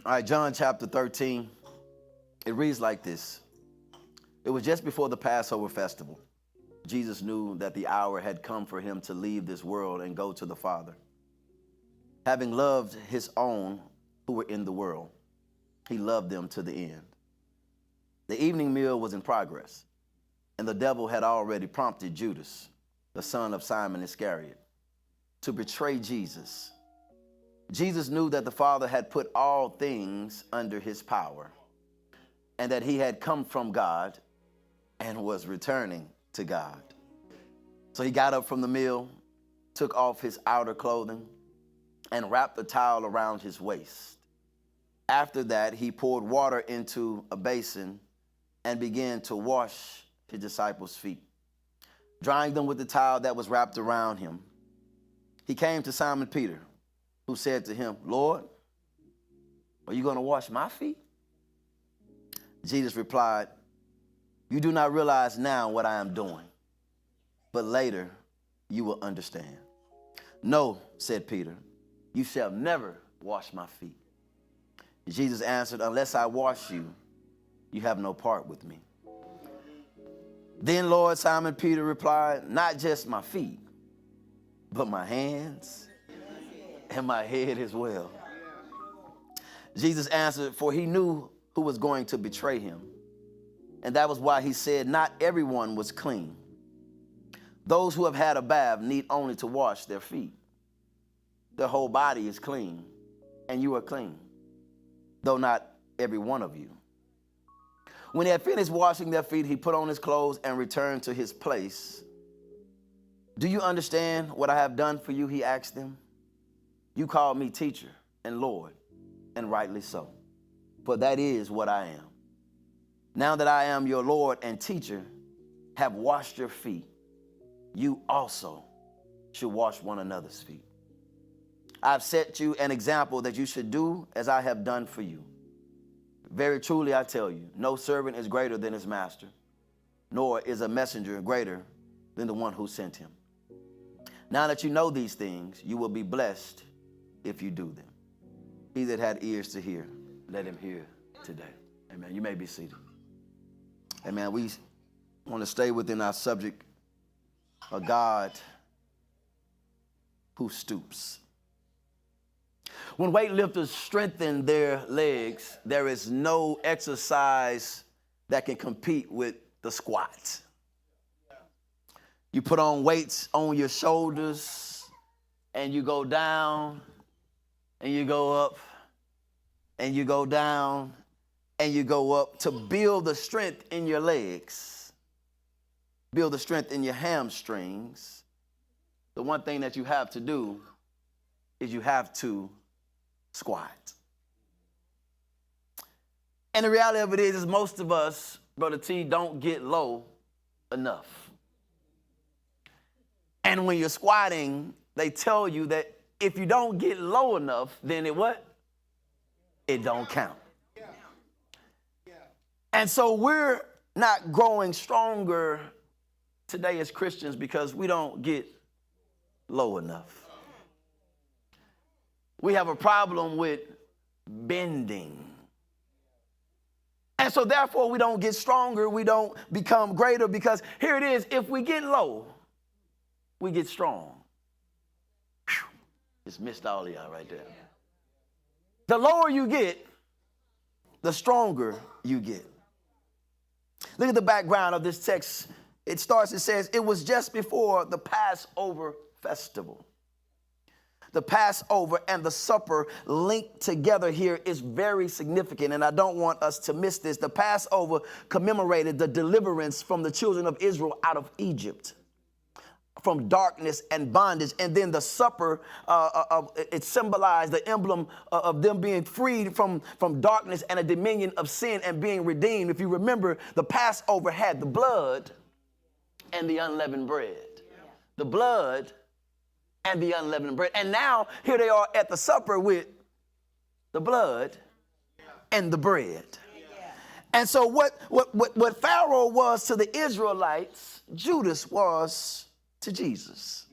All right, John chapter 13. It reads like this. It was just before the Passover festival. Jesus knew that the hour had come for him to leave this world and go to the Father. Having loved his own who were in the world, he loved them to the end. The evening meal was in progress, and the devil had already prompted Judas, the son of Simon Iscariot, to betray Jesus. Jesus knew that the Father had put all things under his power, and that he had come from God and was returning to God. So he got up from the meal, took off his outer clothing, and wrapped a towel around his waist. After that, he poured water into a basin and began to wash his disciples' feet, drying them with the towel that was wrapped around him. He came to Simon Peter, who said to him, "Lord, are you going to wash my feet?" Jesus replied, "You do not realize now what I am doing, but later you will understand." "No," said Peter, "you shall never wash my feet." Jesus answered, "Unless I wash you, you have no part with me." "Then, Lord," Simon Peter replied, "not just my feet, but my hands and my head as well." Jesus answered, for he knew who was going to betray him, and that was why he said not everyone was clean. Those who have had a bath need only to wash their feet. Their whole body is clean, and you are clean, though not every one of you. When he had finished washing their feet, he put on his clothes and returned to his place. "Do you understand what I have done for you?" he asked them. "You called me teacher and Lord, and rightly so, for that is what I am. Now that I am your Lord and teacher, have washed your feet, you also should wash one another's feet. I've set you an example that you should do as I have done for you. Very truly I tell you, no servant is greater than his master, nor is a messenger greater than the one who sent him. Now that you know these things, you will be blessed if you do them. He that had ears to hear, let him hear today." Amen. You may be seated. Amen. We want to stay within our subject, a God who stoops. When weightlifters strengthen their legs, there is no exercise that can compete with the squat. You put on weights on your shoulders, and you go down, and you go up, and you go down, and you go up to build the strength in your legs, build the strength in your hamstrings. The one thing that you have to do is you have to squat. And the reality of it is most of us, Brother T, don't get low enough. And when you're squatting, they tell you that if you don't get low enough, then it what? It don't count. And so we're not growing stronger today as Christians because we don't get low enough. We have a problem with bending. And so therefore we don't get stronger, we don't become greater, because here it is, if we get low, we get strong. Whew. Just missed all of y'all right there. The lower you get, the stronger you get. Look at the background of this text. It says, it was just before the Passover festival. The Passover and the supper linked together here is very significant, and I don't want us to miss this. The Passover commemorated the deliverance from the children of Israel out of Egypt, from darkness and bondage. And then the supper, it symbolized the emblem of them being freed from darkness and a dominion of sin and being redeemed. If you remember, the Passover had the blood and the unleavened bread. The blood and the unleavened bread. And now here they are at the supper with the blood and the bread. And so what Pharaoh was to the Israelites, Judas was to Jesus.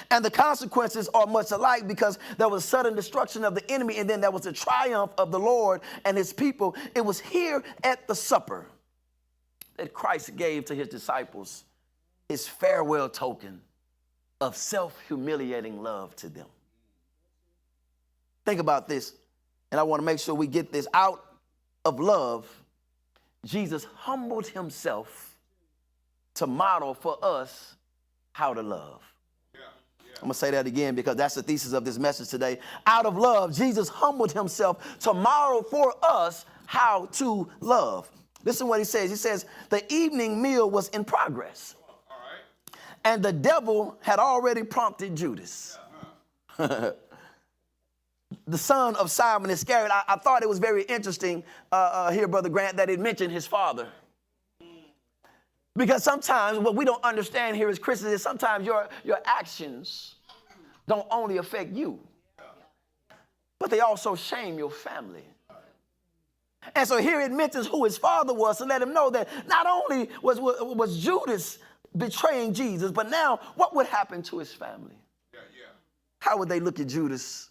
And the consequences are much alike, because there was sudden destruction of the enemy, and then there was the triumph of the Lord and his people. It was here at the supper that Christ gave to his disciples his farewell token of self-humiliating love to them. Think about this, and I want to make sure we get this. Out of love, Jesus humbled himself to model for us how to love. I'm going to say that again, because that's the thesis of this message today. Out of love, Jesus humbled himself to model for us how to love. Listen to what he says. He says, the evening meal was in progress. All right. And the devil had already prompted Judas, the son of Simon Iscariot. I thought it was very interesting here, Brother Grant, that it mentioned his father. Because sometimes what we don't understand here as Christians is sometimes your actions don't only affect you, but they also shame your family. And so here it mentions who his father was, to let him know that not only was Judas betraying Jesus, but now what would happen to his family? How would they look at Judas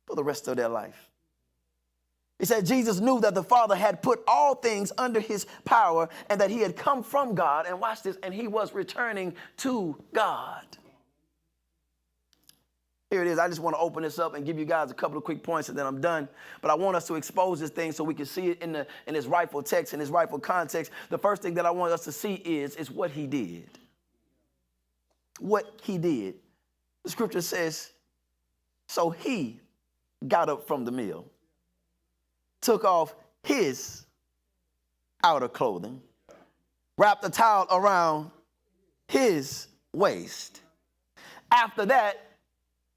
for the rest of their life? He said Jesus knew that the Father had put all things under his power, and that he had come from God, and watch this, and he was returning to God. Here it is. I just want to open this up and give you guys a couple of quick points, and then I'm done. But I want us to expose this thing so we can see it in its rightful text, in its rightful context. The first thing that I want us to see is what he did. What he did. The scripture says, so he got up from the meal, took off his outer clothing, wrapped a towel around his waist. After that,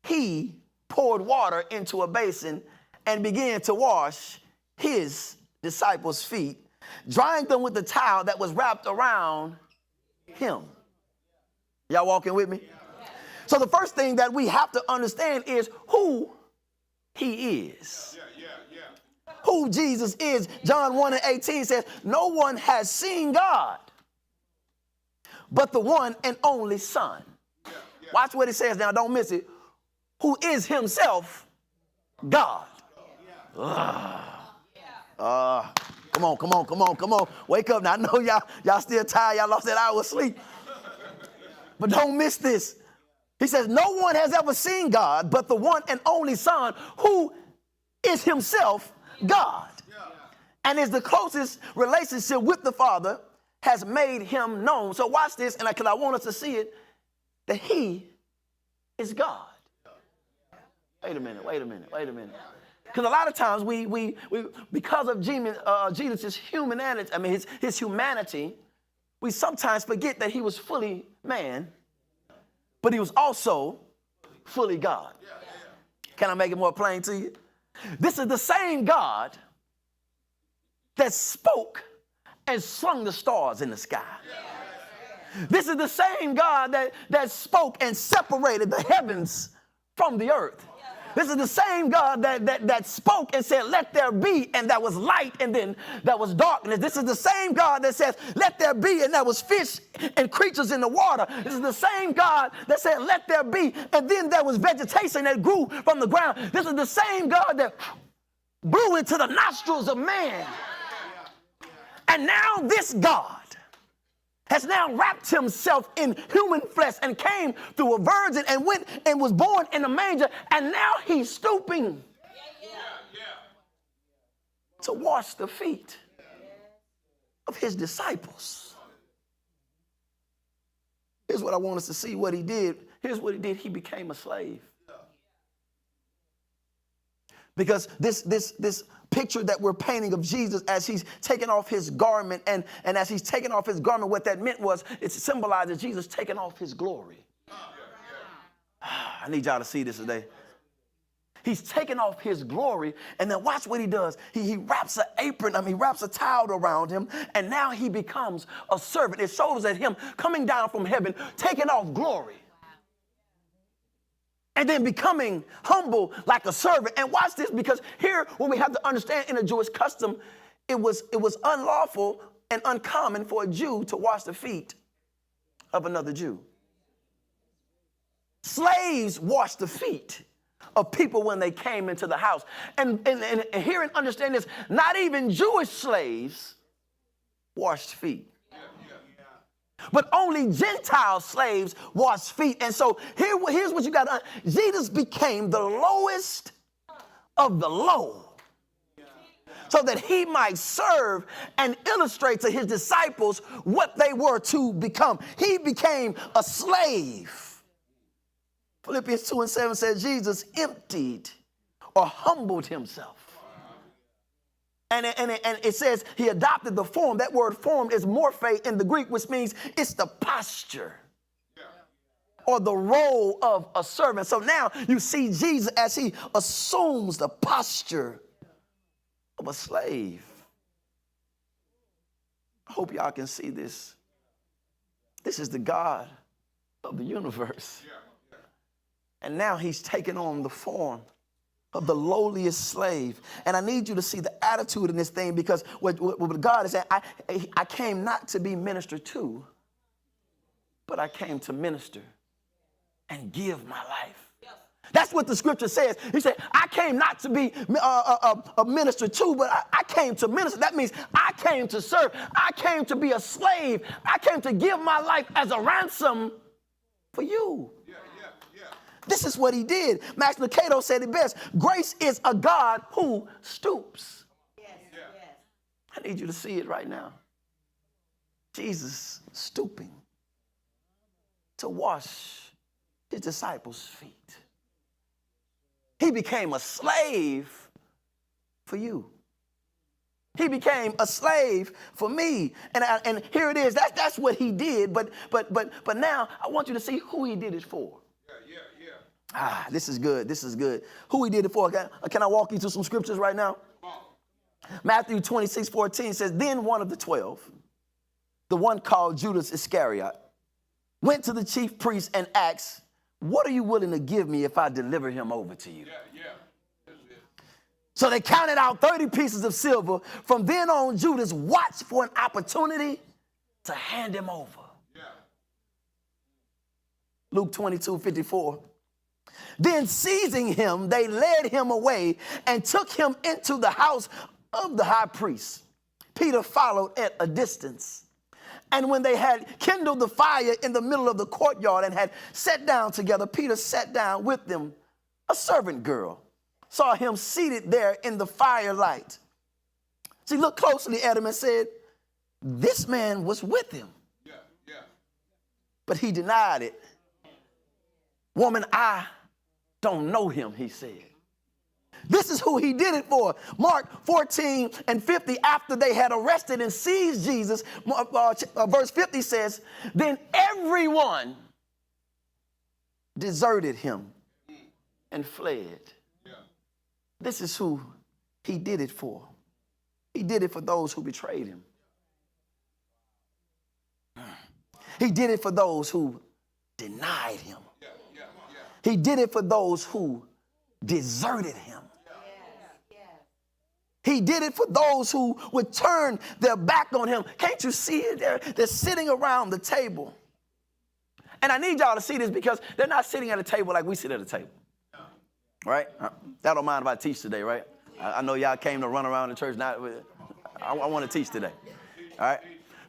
he poured water into a basin and began to wash his disciples' feet, drying them with the towel that was wrapped around him. Y'all walking with me? So the first thing that we have to understand is who he is. Who Jesus is. John 1:18 says, no one has seen God but the one and only Son. Watch what it says now, don't miss it. Who is himself God. Come on. Wake up now. I know y'all still tired. Y'all lost that hour of sleep. But don't miss this. He says, no one has ever seen God but the one and only Son, who is himself God, and is the closest relationship with the Father, has made him known. So watch this, and because I want us to see it, that he is God. Wait a minute. Because a lot of times we because of Jesus' humanity, his humanity, we sometimes forget that he was fully man, but he was also fully God. Can I make it more plain to you? This is the same God that spoke and slung the stars in the sky. This is the same God that spoke and separated the heavens from the earth. This is the same God that spoke and said, let there be, and there was light, and then there was darkness. This is the same God that says, let there be, and there was fish and creatures in the water. This is the same God that said, let there be, and then there was vegetation that grew from the ground. This is the same God that blew into the nostrils of man. And now this God has now wrapped himself in human flesh and came through a virgin and went and was born in a manger, and now he's stooping to wash the feet of his disciples. Here's what I want us to see what he did. Here's what he did. He became a slave. Because this picture that we're painting of Jesus as he's taking off his garment, and as he's taking off his garment, what that meant was it symbolizes Jesus taking off his glory. I need y'all to see this today. He's taking off his glory, and then watch what he does. He wraps he wraps a towel around him, and now he becomes a servant. It shows that him coming down from heaven, taking off glory, and then becoming humble like a servant. And watch this, because here, what we have to understand in the Jewish custom, it was unlawful and uncommon for a Jew to wash the feet of another Jew. Slaves washed the feet of people when they came into the house. And hear and understand this, not even Jewish slaves washed feet. But only Gentile slaves washed feet. And so here's what you got to Jesus became the lowest of the low so that he might serve and illustrate to his disciples what they were to become. He became a slave. Philippians 2:7 says Jesus emptied or humbled himself. And it says he adopted the form. That word form is morphe in the Greek, which means it's the posture or the role of a servant. So now you see Jesus as he assumes the posture of a slave. I hope y'all can see this. This is the God of the universe. And now he's taken on the form of the lowliest slave. And I need you to see the attitude in this thing, because what God is saying, I came not to be ministered to, but I came to minister and give my life. That's what the scripture says. He said, I came not to be a minister to, but I came to minister. That means I came to serve. I came to be a slave. I came to give my life as a ransom for you. This is what he did. Max Lucado said it best. Grace is a God who stoops. Yes. I need you to see it right now. Jesus stooping to wash his disciples' feet. He became a slave for you. He became a slave for me. And here it is. That's what he did. But now I want you to see who he did it for. This is good. This is good. Who he did it for. Can I walk you through some scriptures right now? Matthew 26:14 says, then one of the 12, the one called Judas Iscariot, went to the chief priests and asked, what are you willing to give me if I deliver him over to you? So they counted out 30 pieces of silver. From then on, Judas watched for an opportunity to hand him over. Luke 22:54. Then seizing him, they led him away and took him into the house of the high priest. Peter followed at a distance. And when they had kindled the fire in the middle of the courtyard and had sat down together, Peter sat down with them. A servant girl saw him seated there in the firelight. She looked closely at him and said, this man was with him. But he denied it. Woman, I don't know him, he said. This is who he did it for. Mark 14:50, after they had arrested and seized Jesus, verse 50 says, then everyone deserted him and fled. This is who he did it for. He did it for those who betrayed him. He did it for those who denied him. He did it for those who deserted him. He did it for those who would turn their back on him. Can't you see it? They're sitting around the table. And I need y'all to see this, because they're not sitting at a table like we sit at a table. Right? Y'all don't mind if I teach today, right? I know y'all came to run around the church. I want to teach today. All right?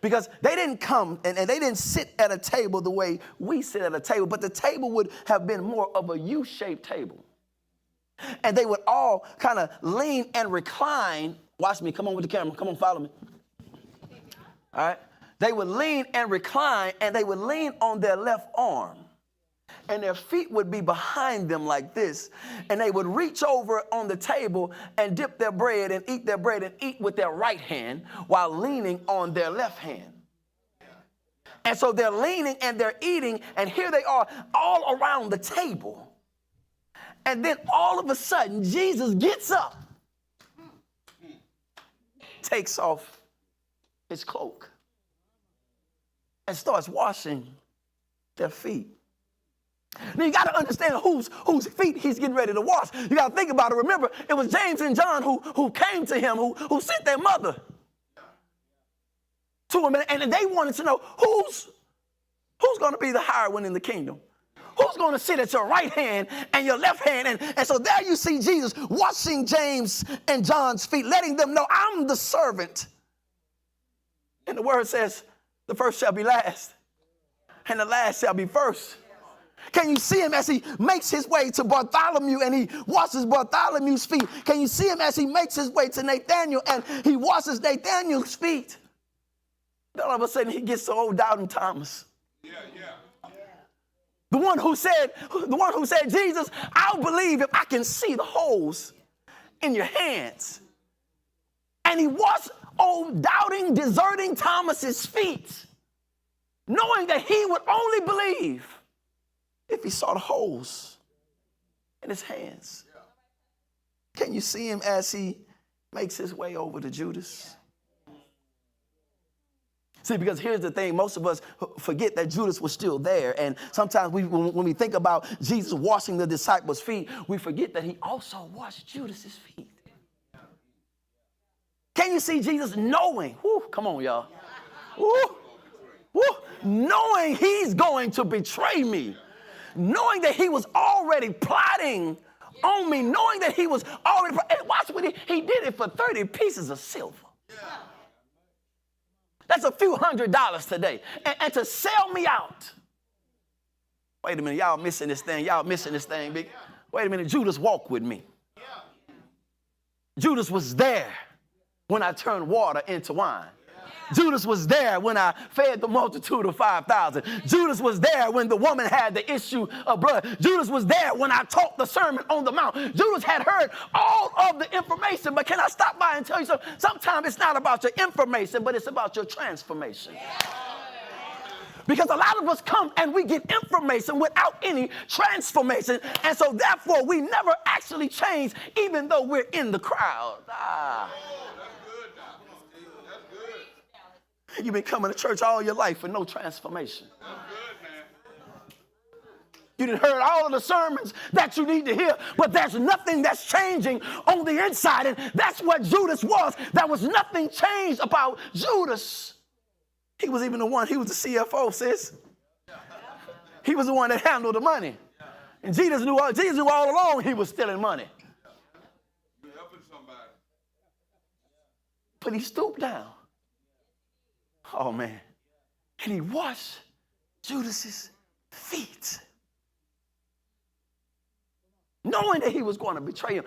Because they didn't come and they didn't sit at a table the way we sit at a table, but the table would have been more of a U-shaped table. And they would all kind of lean and recline. Watch me. Come on with the camera. Come on, follow me. All right? They would lean and recline, and they would lean on their left arm. And their feet would be behind them like this. And they would reach over on the table and dip their bread and eat their bread and eat with their right hand while leaning on their left hand. And so they're leaning and they're eating, and here they are all around the table. And then all of a sudden, Jesus gets up, takes off his cloak, and starts washing their feet. Now you got to understand whose feet he's getting ready to wash. You got to think about it. Remember, it was James and John who came to him, who sent their mother to him, and they wanted to know who's going to be the higher one in the kingdom. Who's going to sit at your right hand and your left hand? And so there you see Jesus washing James and John's feet, letting them know, I'm the servant. And the word says, the first shall be last, and the last shall be first. Can you see him as he makes his way to Bartholomew and he washes Bartholomew's feet? Can you see him as he makes his way to Nathanael and he washes Nathanael's feet? Then all of a sudden he gets to old doubting Thomas. The one who said, Jesus, I'll believe if I can see the holes in your hands. And he washed old doubting, deserting Thomas's feet, knowing that he would only believe if he saw the holes in his hands. Can you see him as he makes his way over to Judas? See, because here's the thing, most of us forget that Judas was still there. And sometimes when we think about Jesus washing the disciples' feet, we forget that he also washed Judas's feet. Can you see Jesus knowing, come on, y'all, knowing he's going to betray me, knowing that he was already plotting on me, knowing that he was already, and watch what he did it for 30 pieces of silver. That's a few $100s today. And to sell me out. Wait a minute, y'all missing this thing. Big. Wait a minute, Judas walked with me. Judas was there when I turned water into wine. Judas was there when I fed the multitude of 5,000. Judas was there when the woman had the issue of blood. Judas was there when I taught the Sermon on the Mount. Judas had heard all of the information, but can I stop by and tell you something? Sometimes it's not about your information, but it's about your transformation. Because a lot of us come and we get information without any transformation, and so therefore we never actually change even though we're in the crowd. You've been coming to church all your life with no transformation. You done heard all of the sermons that you need to hear, but there's nothing that's changing on the inside. And that's what Judas was. There was nothing changed about Judas. He was even the one, he was the CFO, sis. He was the one that handled the money. And Jesus knew all along he was stealing money. But he stooped down. Oh, man. And he washed Judas's feet, knowing that he was going to betray him.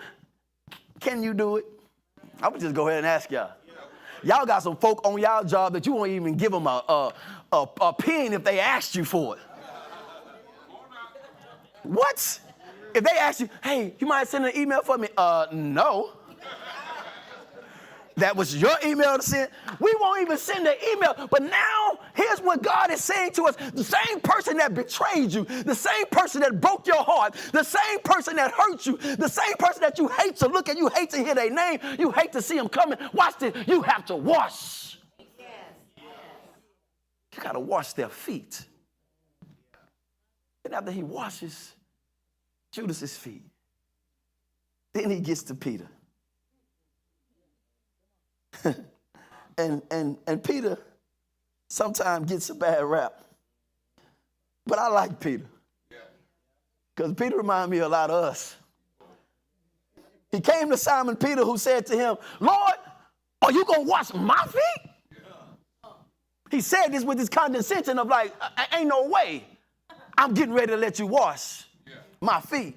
Can you do it? I would just go ahead and ask y'all. Y'all got some folk on y'all job that you won't even give them a pen if they asked you for it. What? If they ask you, hey, you mind sending an email for me? No. That was your email to send. We won't even send an email. But now, here's what God is saying to us. The same person that betrayed you, the same person that broke your heart, the same person that hurt you, the same person that you hate to look at, you hate to hear their name, you hate to see them coming. Watch this. You have to wash. You got to wash their feet. And after he washes Judas's feet, then he gets to Peter. and Peter sometimes gets a bad rap. But I like Peter. Because Peter reminds me a lot of us. He came to Simon Peter, who said to him, Lord, are you going to wash my feet? He said this with this condescension of like, ain't no way. I'm getting ready to let you wash my feet.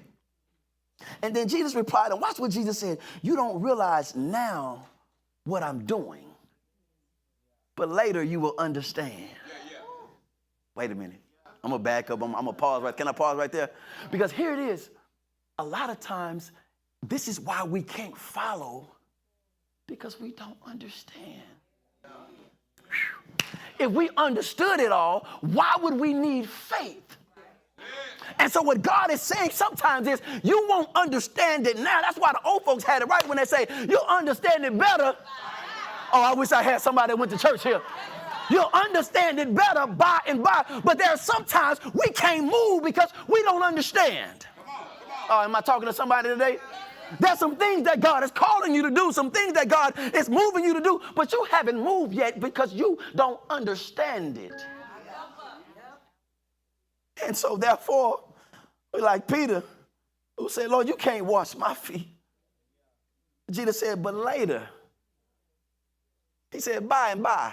And then Jesus replied, and watch what Jesus said. You don't realize now what I'm doing, but later you will understand. Wait a minute. I'm going to back up. I'm going to pause right. Can I pause right there? Because here it is. A lot of times, this is why we can't follow, because we don't understand. If we understood it all, why would we need faith? And so what God is saying sometimes is you won't understand it now. That's why the old folks had it right when they say, you'll understand it better. Oh, I wish I had somebody that went to church here. You'll understand it better by and by. But there are sometimes we can't move because we don't understand. Oh, am I talking to somebody today? There's some things that God is calling you to do, some things that God is moving you to do, but you haven't moved yet because you don't understand it. And so therefore, Like Peter, who said, Lord, you can't wash my feet. Jesus said, but later. He said, by and by,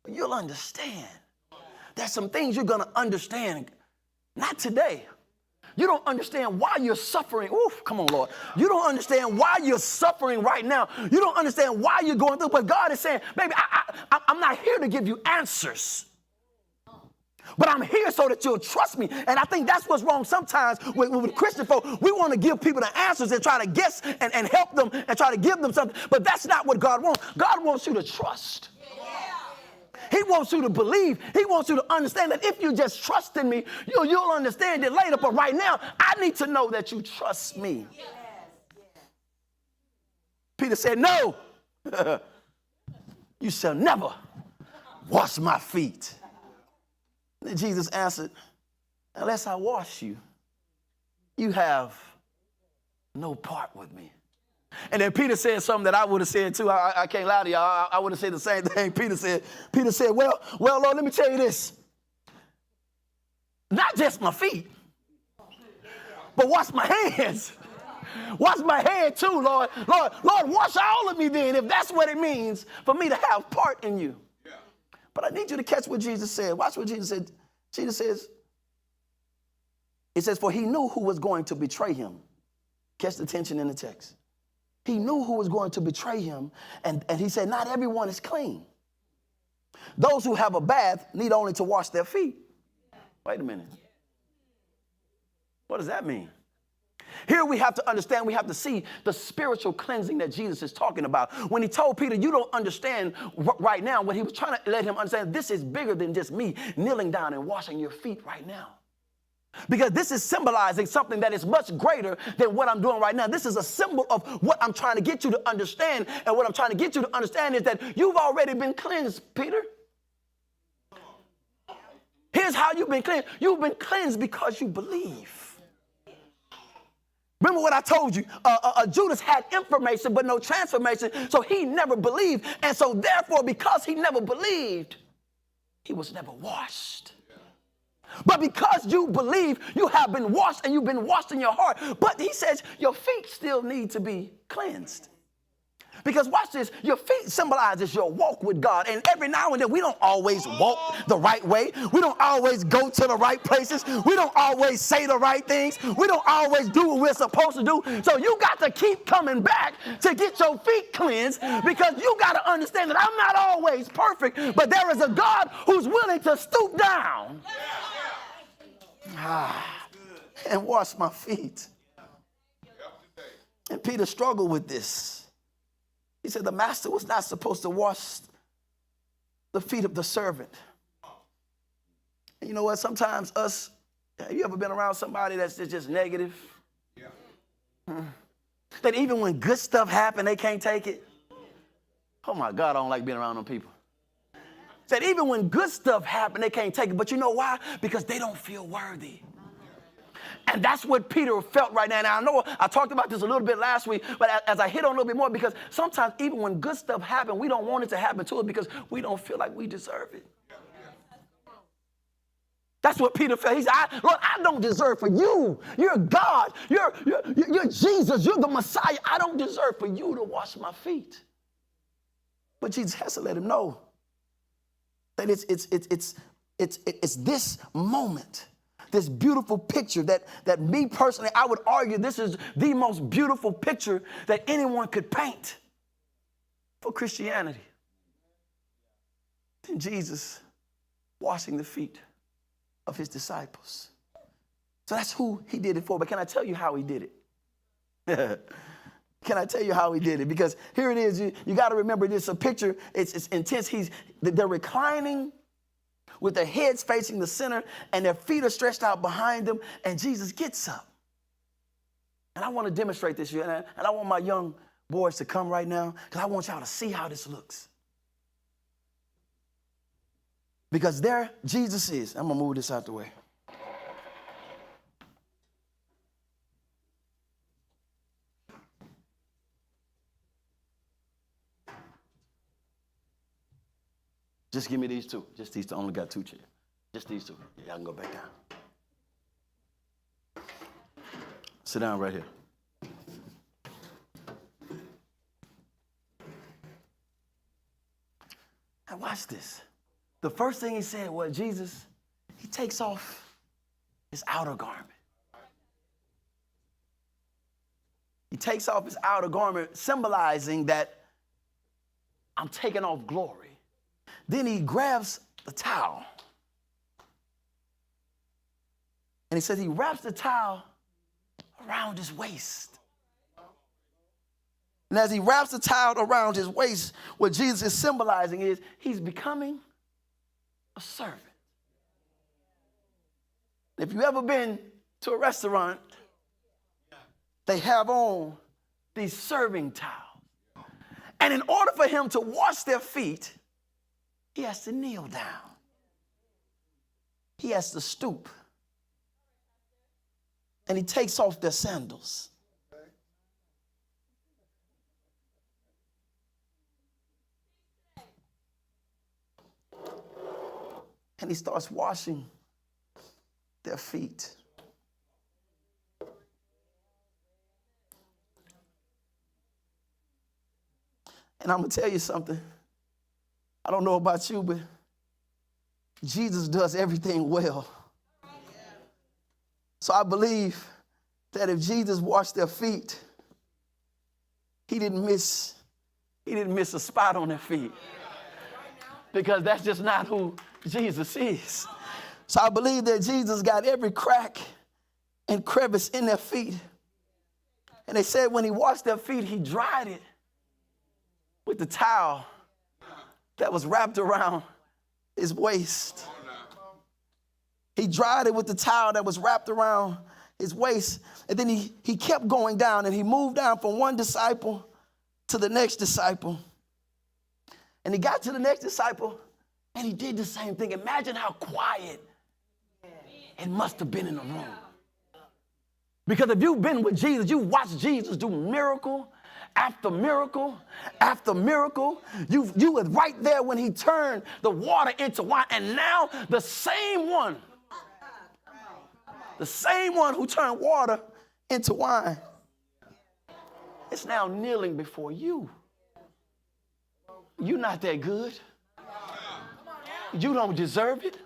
you'll understand. There's some things you're going to understand. Not today. You don't understand why you're suffering. Oof, come on, Lord. You don't understand why you're suffering right now. You don't understand why you're going through. But God is saying, baby, I'm not here to give you answers. But I'm here so that you'll trust me. And I think that's what's wrong sometimes with Christian folk. We want to give people the answers and try to guess and help them and try to give them something. But that's not what God wants. God wants you to trust. He wants you to believe. He wants you to understand that if you just trust in me, you'll understand it later. But right now, I need to know that you trust me. Peter said, no, you shall never wash my feet. And Jesus answered, unless I wash you, you have no part with me. And then Peter said something that I would have said too. I can't lie to y'all. I would have said the same thing Peter said. Peter said, well, Lord, let me tell you this. Not just my feet, but wash my hands. Wash my head too, Lord. Lord, wash all of me then, if that's what it means for me to have part in you. But I need you to catch what Jesus said. Watch what Jesus said. Jesus says, it says, for he knew who was going to betray him. Catch the tension in the text. He knew who was going to betray him. And he said, not everyone is clean. Those who have a bath need only to wash their feet. Wait a minute. What does that mean? Here we have to understand, we have to see the spiritual cleansing that Jesus is talking about. When he told Peter, you don't understand right now, what he was trying to let him understand, this is bigger than just me kneeling down and washing your feet right now. Because this is symbolizing something that is much greater than what I'm doing right now. This is a symbol of what I'm trying to get you to understand. And what I'm trying to get you to understand is that you've already been cleansed, Peter. Here's how you've been cleansed. You've been cleansed because you believe. Remember what I told you, Judas had information but no transformation, so he never believed. And so therefore, because he never believed, he was never washed. But because you believe, you have been washed and you've been washed in your heart. But he says your feet still need to be cleansed. Because watch this, your feet symbolizes your walk with God. And every now and then, we don't always walk the right way. We don't always go to the right places. We don't always say the right things. We don't always do what we're supposed to do. So you got to keep coming back to get your feet cleansed, because you got to understand that I'm not always perfect, but there is a God who's willing to stoop down and wash my feet. And Peter struggled with this. He said the master was not supposed to wash the feet of the servant. And you know what? Sometimes have you ever been around somebody that's just negative? Yeah. That even when good stuff happens, they can't take it? Oh my God, I don't like being around them people. That even when good stuff happens, they can't take it. But you know why? Because they don't feel worthy. And that's what Peter felt right now. Now, I know I talked about this a little bit last week, but as I hit on a little bit more, because sometimes even when good stuff happens, we don't want it to happen to us because we don't feel like we deserve it. That's what Peter felt. He said, Lord, I don't deserve for you. You're God. You're Jesus. You're the Messiah. I don't deserve for you to wash my feet. But Jesus has to let him know that it's this moment, this beautiful picture that me personally, I would argue this is the most beautiful picture that anyone could paint for Christianity. And Jesus washing the feet of his disciples. So that's who he did it for. But can I tell you how he did it? Can I tell you how he did it? Because here it is. You got to remember this. A picture. It's intense. They're reclining with their heads facing the center and their feet are stretched out behind them, and Jesus gets up. And I want to demonstrate this, and I want my young boys to come right now, because I want y'all to see how this looks. Because there Jesus is. I'm going to move this out the way. Just give me these two. Just these two. I only got two chairs. Just these two. Yeah, I can go back down. Sit down right here. And watch this. The first thing he said was, Jesus, he takes off his outer garment. He takes off his outer garment, symbolizing that I'm taking off glory. Then he grabs the towel. And he says he wraps the towel around his waist. And as he wraps the towel around his waist, what Jesus is symbolizing is he's becoming a servant. If you've ever been to a restaurant, they have on these serving towels. And in order for him to wash their feet, he has to kneel down. He has to stoop. And he takes off their sandals. And he starts washing their feet. And I'm going to tell you something. I don't know about you, but Jesus does everything well. So I believe that if Jesus washed their feet, he didn't miss a spot on their feet. Because that's just not who Jesus is. So I believe that Jesus got every crack and crevice in their feet. And they said when he washed their feet, he dried it with the towel that was wrapped around his waist. He dried it with the towel that was wrapped around his waist. And then he kept going down, and he moved down from one disciple to the next disciple. And he got to the next disciple, and he did the same thing. Imagine how quiet it must have been in the room. Because if you've been with Jesus, you watched Jesus do miracle after miracle after miracle. You were right there when he turned the water into wine. And now the same one who turned water into wine is now kneeling before you. You're not that good. You don't deserve it.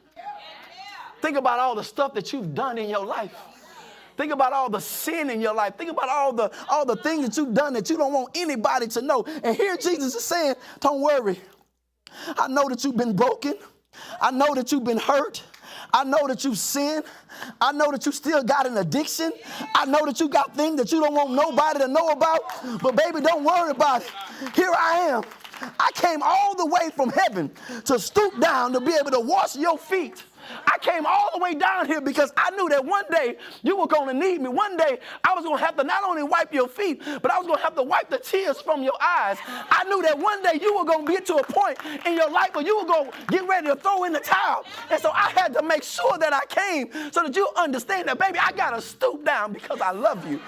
Think about all the stuff that you've done in your life. Think about all the sin in your life. Think about all the things that you've done that you don't want anybody to know. And here Jesus is saying, don't worry. I know that you've been broken. I know that you've been hurt. I know that you've sinned. I know that you still got an addiction. I know that you got things that you don't want nobody to know about. But baby, don't worry about it. Here I am. I came all the way from heaven to stoop down to be able to wash your feet. I came all the way down here because I knew that one day you were going to need me. One day I was going to have to not only wipe your feet, but I was going to have to wipe the tears from your eyes. I knew that one day you were going to get to a point in your life where you were going to get ready to throw in the towel. And so I had to make sure that I came so that you understand that, baby, I got to stoop down because I love you.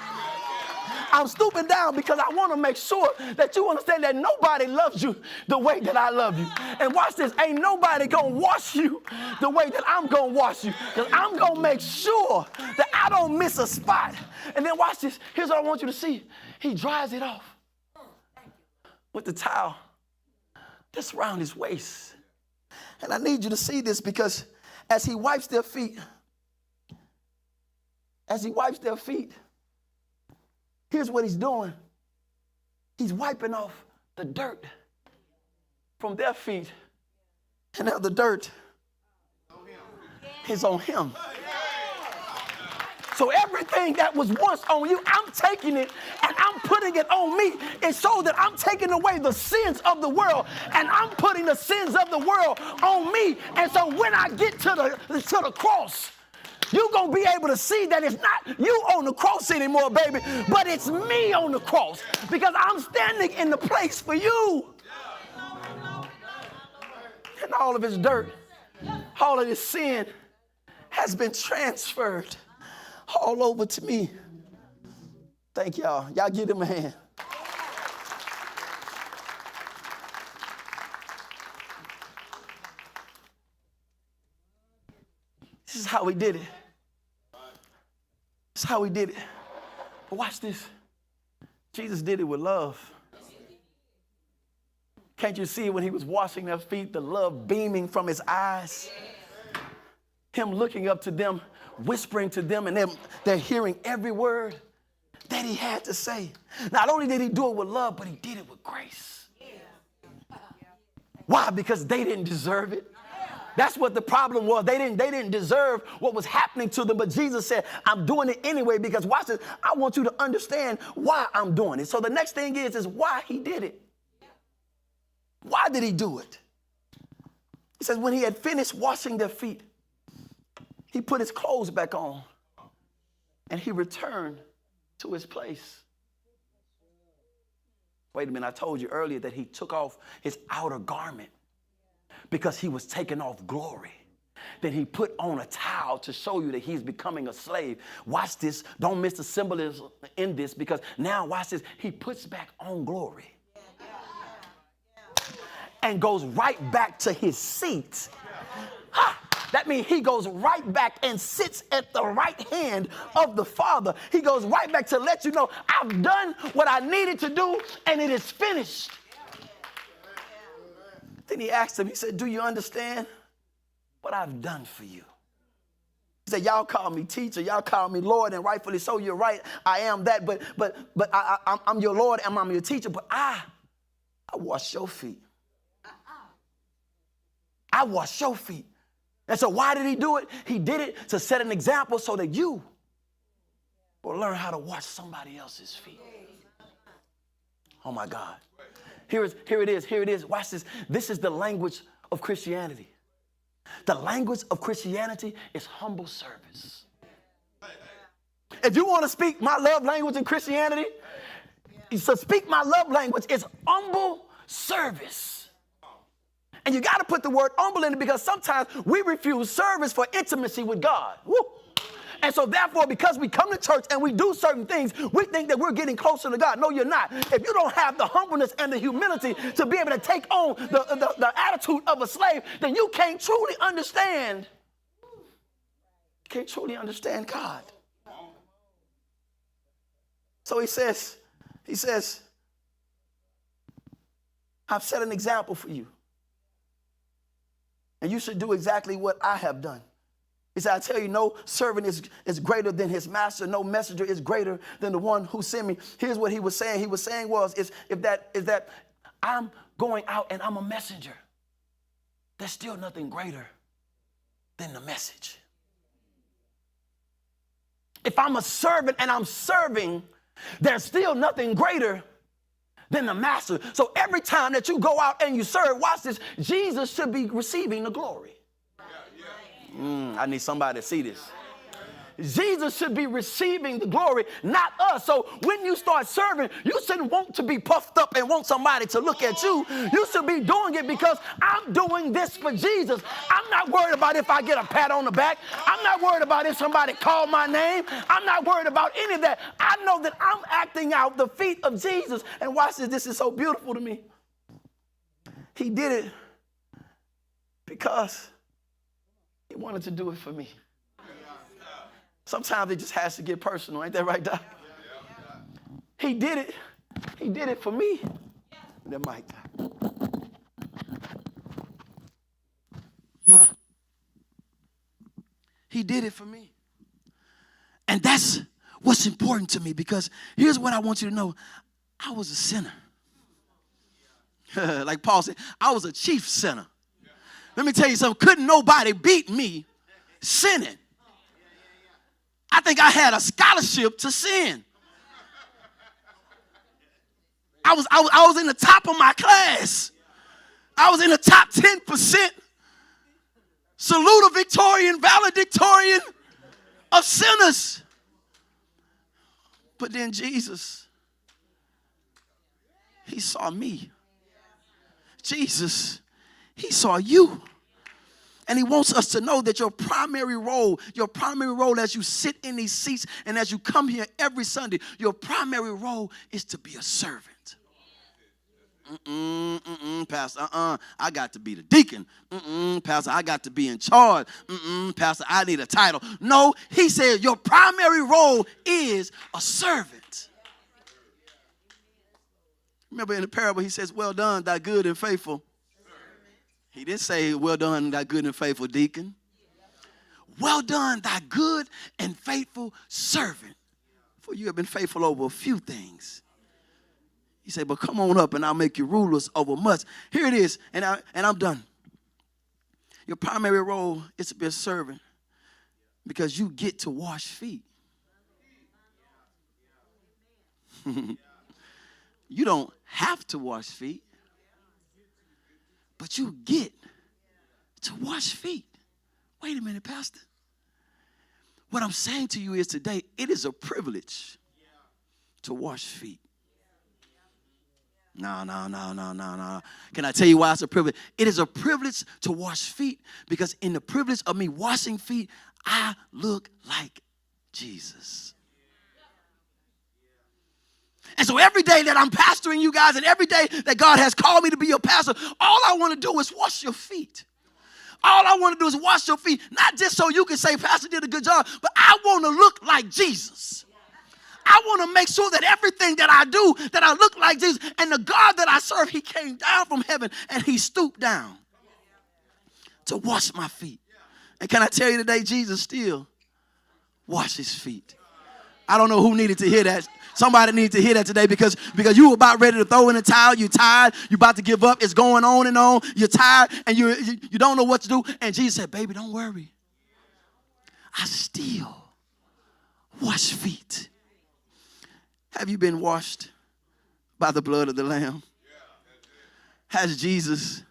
I'm stooping down because I want to make sure that you understand that nobody loves you the way that I love you. And watch this. Ain't nobody going to wash you the way that I'm going to wash you. Because I'm going to make sure that I don't miss a spot. And then watch this. Here's what I want you to see. He dries it off with the towel that's around his waist. And I need you to see this because as he wipes their feet, here's what he's doing. He's wiping off the dirt from their feet. And now the dirt is on him. So everything that was once on you, I'm taking it and I'm putting it on me. It's so that I'm taking away the sins of the world and I'm putting the sins of the world on me. And so when I get to the cross, you're going to be able to see that it's not you on the cross anymore, baby, but it's me on the cross because I'm standing in the place for you. And all of his dirt, all of his sin has been transferred all over to me. Thank y'all. Y'all give him a hand. This is how we did it. That's how we did it. But watch this. Jesus did it with love. Can't you see when he was washing their feet, the love beaming from his eyes? Him looking up to them, whispering to them, and they're hearing every word that he had to say. Not only did he do it with love, but he did it with grace. Why? Because they didn't deserve it. That's what the problem was. They didn't deserve what was happening to them. But Jesus said, I'm doing it anyway because watch this. I want you to understand why I'm doing it. So the next thing is why he did it. Why did he do it? He says when he had finished washing their feet, he put his clothes back on and he returned to his place. Wait a minute, I told you earlier that he took off his outer garment because he was taking off glory. Then he put on a towel to show you that he's becoming a slave. Watch this. Don't miss the symbolism in this because now watch this. He puts back on glory and goes right back to his seat. That means he goes right back and sits at the right hand of the Father. He goes right back to let you know, I've done what I needed to do, and it is finished. Then he asked him, he said, do you understand what I've done for you? He said, y'all call me teacher, y'all call me Lord, and rightfully so, you're right, I am that, but I'm your Lord and I'm your teacher, but I wash your feet. I wash your feet. And so why did he do it? He did it to set an example so that you will learn how to wash somebody else's feet. Oh my God. Here it is. Watch this. This is the language of Christianity. The language of Christianity is humble service. If you want to speak my love language in Christianity, so speak my love language is humble service. And you got to put the word humble in it because sometimes we refuse service for intimacy with God. Woo. And so therefore, because we come to church and we do certain things, we think that we're getting closer to God. No, you're not. If you don't have the humbleness and the humility to be able to take on the attitude of a slave, then you can't truly understand. You can't truly understand God. So he says, I've set an example for you. And you should do exactly what I have done. He said, I tell you, no servant is greater than his master. No messenger is greater than the one who sent me. Here's what he was saying. He was saying is that I'm going out and I'm a messenger. There's still nothing greater than the message. If I'm a servant and I'm serving, there's still nothing greater than the master. So every time that you go out and you serve, watch this, Jesus should be receiving the glory. I need somebody to see this. Jesus should be receiving the glory, not us. So when you start serving, you shouldn't want to be puffed up and want somebody to look at you. You should be doing it because I'm doing this for Jesus. I'm not worried about if I get a pat on the back. I'm not worried about if somebody called my name. I'm not worried about any of that. I know that I'm acting out the feet of Jesus. And watch this. This is so beautiful to me. He did it because he wanted to do it for me. Sometimes it just has to get personal. Ain't that right, Doc? He did it. He did it for me. That mic. He did it for me. And that's what's important to me because here's what I want you to know. I was a sinner. Like Paul said, I was a chief sinner. Let me tell you something. Couldn't nobody beat me sinning. I think I had a scholarship to sin. I was in the top of my class. I was in the top 10%. Salutatorian, valedictorian of sinners. But then Jesus, he saw me. Jesus, he saw you. And he wants us to know that your primary role as you sit in these seats and as you come here every Sunday, your primary role is to be a servant. Pastor, I got to be the deacon. Pastor, I got to be in charge. Pastor, I need a title. No, he said your primary role is a servant. Remember in the parable, he says, well done, thy good and faithful. He didn't say, well done, thy good and faithful deacon. Well done, thy good and faithful servant. For you have been faithful over a few things. He said, but come on up and I'll make you rulers over much. Here it is, and I'm done. Your primary role is to be a servant because you get to wash feet. You don't have to wash feet, but you get to wash feet. Wait a minute, Pastor. What I'm saying to you is today, it is a privilege to wash feet. No. Can I tell you why it's a privilege? It is a privilege to wash feet because in the privilege of me washing feet, I look like Jesus. And so every day that I'm pastoring you guys and every day that God has called me to be your pastor, all I want to do is wash your feet. All I want to do is wash your feet, not just so you can say, Pastor did a good job, but I want to look like Jesus. I want to make sure that everything that I do, that I look like Jesus. And the God that I serve, he came down from heaven and he stooped down to wash my feet. And can I tell you today, Jesus still washes feet. I don't know who needed to hear that. Somebody needs to hear that today because you were about ready to throw in the towel. You're tired. You're about to give up. It's going on and on. You're tired and you don't know what to do. And Jesus said, baby, don't worry. I still wash feet. Have you been washed by the blood of the Lamb? Has Jesus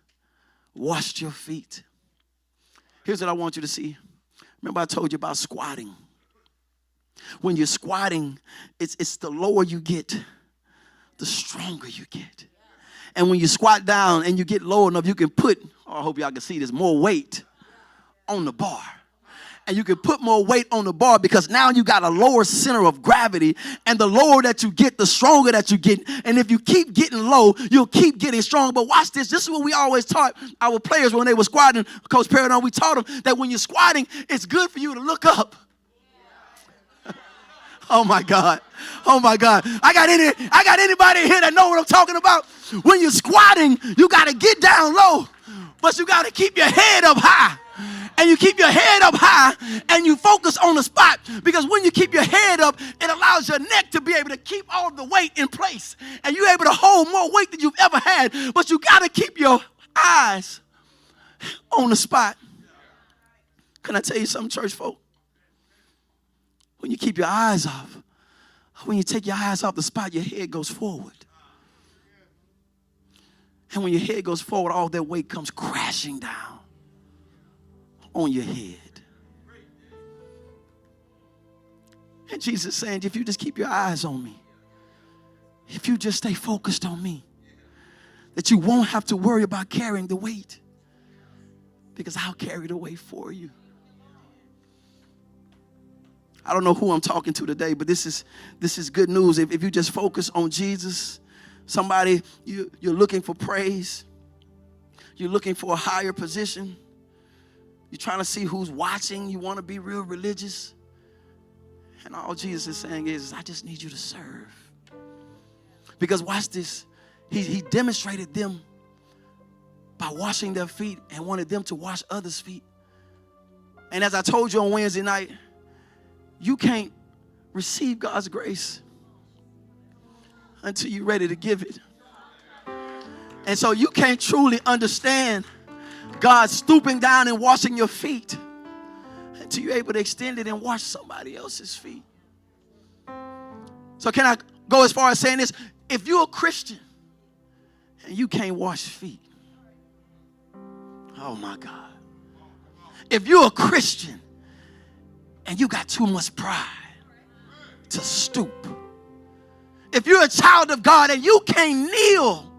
washed your feet? Here's what I want you to see. Remember I told you about squatting. When you're squatting, it's the lower you get, the stronger you get. And when you squat down and you get low enough, you can put, I hope y'all can see this, more weight on the bar. And you can put more weight on the bar because now you got a lower center of gravity. And the lower that you get, the stronger that you get. And if you keep getting low, you'll keep getting strong. But watch this. This is what we always taught our players when they were squatting. Coach Peridon, we taught them that when you're squatting, it's good for you to look up. Oh my God. Oh my God. I got anybody here that know what I'm talking about? When you're squatting, you got to get down low, but you got to keep your head up high. And you keep your head up high and you focus on the spot because when you keep your head up, it allows your neck to be able to keep all the weight in place. And you're able to hold more weight than you've ever had, but you got to keep your eyes on the spot. Can I tell you something, church folk? When you keep your eyes off, when you take your eyes off the spot, your head goes forward. And when your head goes forward, all that weight comes crashing down on your head. And Jesus is saying, if you just keep your eyes on me, if you just stay focused on me, that you won't have to worry about carrying the weight because I'll carry the weight for you. I don't know who I'm talking to today, but this is good news. If you just focus on Jesus, somebody, you're looking for praise. You're looking for a higher position. You're trying to see who's watching. You want to be real religious. And all Jesus is saying is, I just need you to serve. Because watch this. He demonstrated them by washing their feet and wanted them to wash others' feet. And as I told you on Wednesday night, you can't receive God's grace until you're ready to give it. And so you can't truly understand God stooping down and washing your feet until you're able to extend it and wash somebody else's feet. So can I go as far as saying this? If you're a Christian and you can't wash feet, oh my God. If you're a Christian and you got too much pride to stoop, if you're a child of God and you can't kneel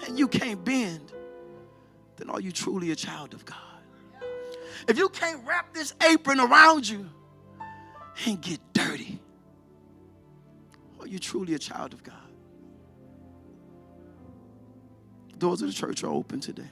and you can't bend, then are you truly a child of God? If you can't wrap this apron around you and get dirty, are you truly a child of God? Doors of the church are open today.